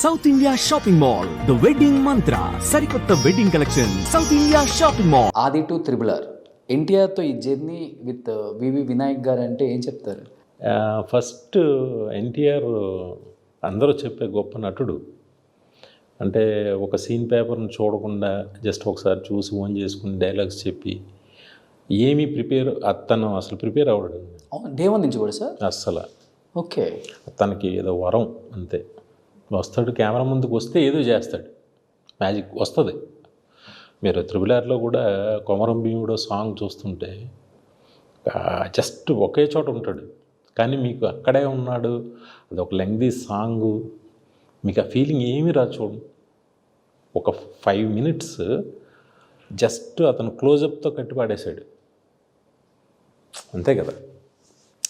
South India shopping mall the wedding మంత్ర సరికొత్త wedding collection south India shopping mall. ఆది to triple R ఎన్టీఆర్తో ఈ journey with వివి వినాయక్ గారు అంటే ఏం చెప్తారు? ఫస్ట్ ఎన్టీఆర్ అందరూ చెప్పే గొప్ప నటుడు. అంటే ఒక సీన్ పేపర్ని చూడకుండా జస్ట్ ఒకసారి చూసి ఓన్ చేసుకుని డైలాగ్స్ చెప్పి ఏమీ అతను అసలు ప్రిపేర్ అవ్వడు. డే వన్ నుంచి కూడా సార్ అస్సలు. ఓకే, తనకి ఏదో వరం అంతే. వస్తాడు, కెమెరా ముందుకు వస్తే ఏదో చేస్తాడు, మ్యాజిక్ వస్తుంది. మీరు త్రిబులార్లో కూడా కొమరం భీముడో సాంగ్ చూస్తుంటే జస్ట్ ఒకే చోట ఉంటాడు, కానీ మీకు అక్కడే ఉన్నాడు. అది ఒక లెంగ్దీ సాంగు, మీకు ఆ ఫీలింగ్ ఏమీ రాదు. చూడండి, ఒక 5 minutes జస్ట్ అతను క్లోజప్తో కట్టిపాడేశాడు అంతే కదా.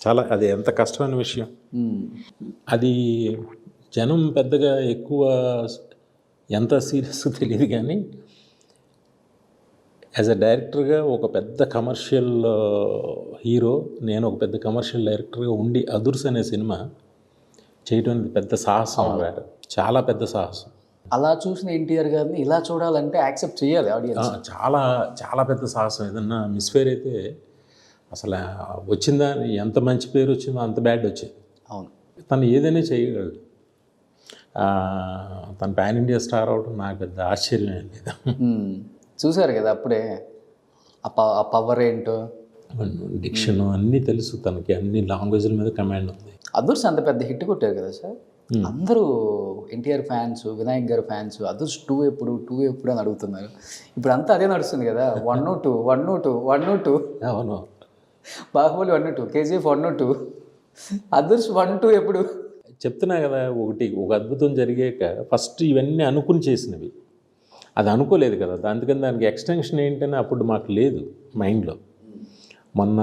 చాలా అది ఎంత కష్టమైన విషయం. అది జనం పెద్దగా ఎక్కువ ఎంత సీరియస్ తెలియదు, కానీ యాజ్ అ డైరెక్టర్గా ఒక పెద్ద కమర్షియల్ హీరో, నేను ఒక పెద్ద కమర్షియల్ డైరెక్టర్గా ఉండి అదుర్స్ అనే సినిమా చేయటం అనేది పెద్ద సాహసం. అన్నమాట, చాలా పెద్ద సాహసం. అలా చూసిన ఎన్టీఆర్ గారిని ఇలా చూడాలంటే యాక్సెప్ట్ చేయాలి ఆడియన్స్. చాలా చాలా పెద్ద సాహసం. ఏదన్నా మిస్ఫేర్ అయితే అసలు వచ్చిందా, ఎంత మంచి పేరు వచ్చిందో అంత బ్యాడ్ వచ్చేది. అవును, తను ఏదైనా చేయగలడు. తను పాన్ ఇండియా స్టార్ అవడం నాకు పెద్ద ఆశ్చర్యం ఏం లేదు. చూసారు కదా అప్పుడే ఆ పవర్ ఏంటో, డిక్షన్ అన్నీ తెలుసు తనకి, అన్ని లాంగ్వేజ్ల మీద కమాండ్ ఉంది. అదుర్స్ అంత పెద్ద హిట్ కొట్టారు కదా సార్. అందరూ ఎన్టీఆర్ ఫ్యాన్స్, వినాయక్ గారు ఫ్యాన్స్, అదుర్స్ 2 ఎప్పుడు అని అడుగుతున్నారు. ఇప్పుడు అంతా అదే నడుస్తుంది కదా, 102. అవును, బాహుబలి 102, KGF 102, అదుర్స్ 1-2 ఎప్పుడు? చెప్తున్నా కదా, ఒక అద్భుతం జరిగాక ఫస్ట్ ఇవన్నీ అనుకుని చేసినవి, అది అనుకోలేదు కదా. అందుకని దానికి ఎక్స్టెన్షన్ ఏంటని అప్పుడు మాకు లేదు మైండ్లో. మొన్న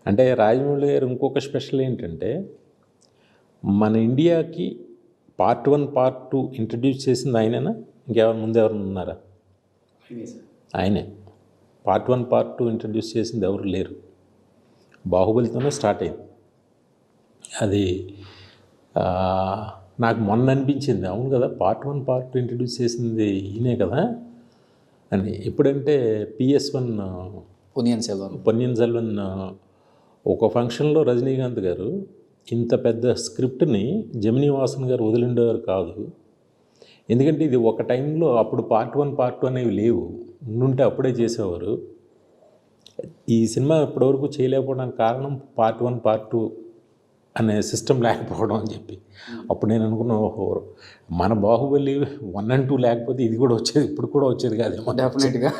అంటే రాజమౌళి గారు ఇంకొక స్పెషల్ ఏంటంటే, మన ఇండియాకి Part 1, Part 2 ఇంట్రడ్యూస్ చేసింది ఆయనేనా, ఇంకెవరు ముందెవరు ఉన్నారా? ఆయనే. Part 1, Part 2 ఇంట్రడ్యూస్ చేసింది ఎవరు లేరు. బాహుబలితోనే స్టార్ట్ అయింది. అది నాకు మొన్న అనిపించింది, అవును కదా, Part 1, Part 2 ఇంట్రడ్యూస్ చేసింది ఈయనే కదా అని. ఎప్పుడంటే PS1 పొన్నియిన్ సెల్వన్ ఒక ఫంక్షన్లో రజనీకాంత్ గారు ఇంత పెద్ద స్క్రిప్ట్ని జమినీ వాసన్ గారు వదిలిండేవారు కాదు. ఎందుకంటే ఇది ఒక టైంలో అప్పుడు Part 1, Part 2 అనేవి లేవు, ఉండుంటే అప్పుడే చేసేవారు. ఈ సినిమా ఇప్పటివరకు చేయలేకపోవడానికి కారణం Part 1, Part 2 అనే సిస్టమ్ లేకపోవడం అని చెప్పి. అప్పుడు నేను అనుకున్నా, ఓహో, మన బాహుబలి 1 and 2 లేకపోతే ఇది కూడా వచ్చేది, ఇప్పుడు కూడా వచ్చేది కాదేమో. డెఫినెట్గా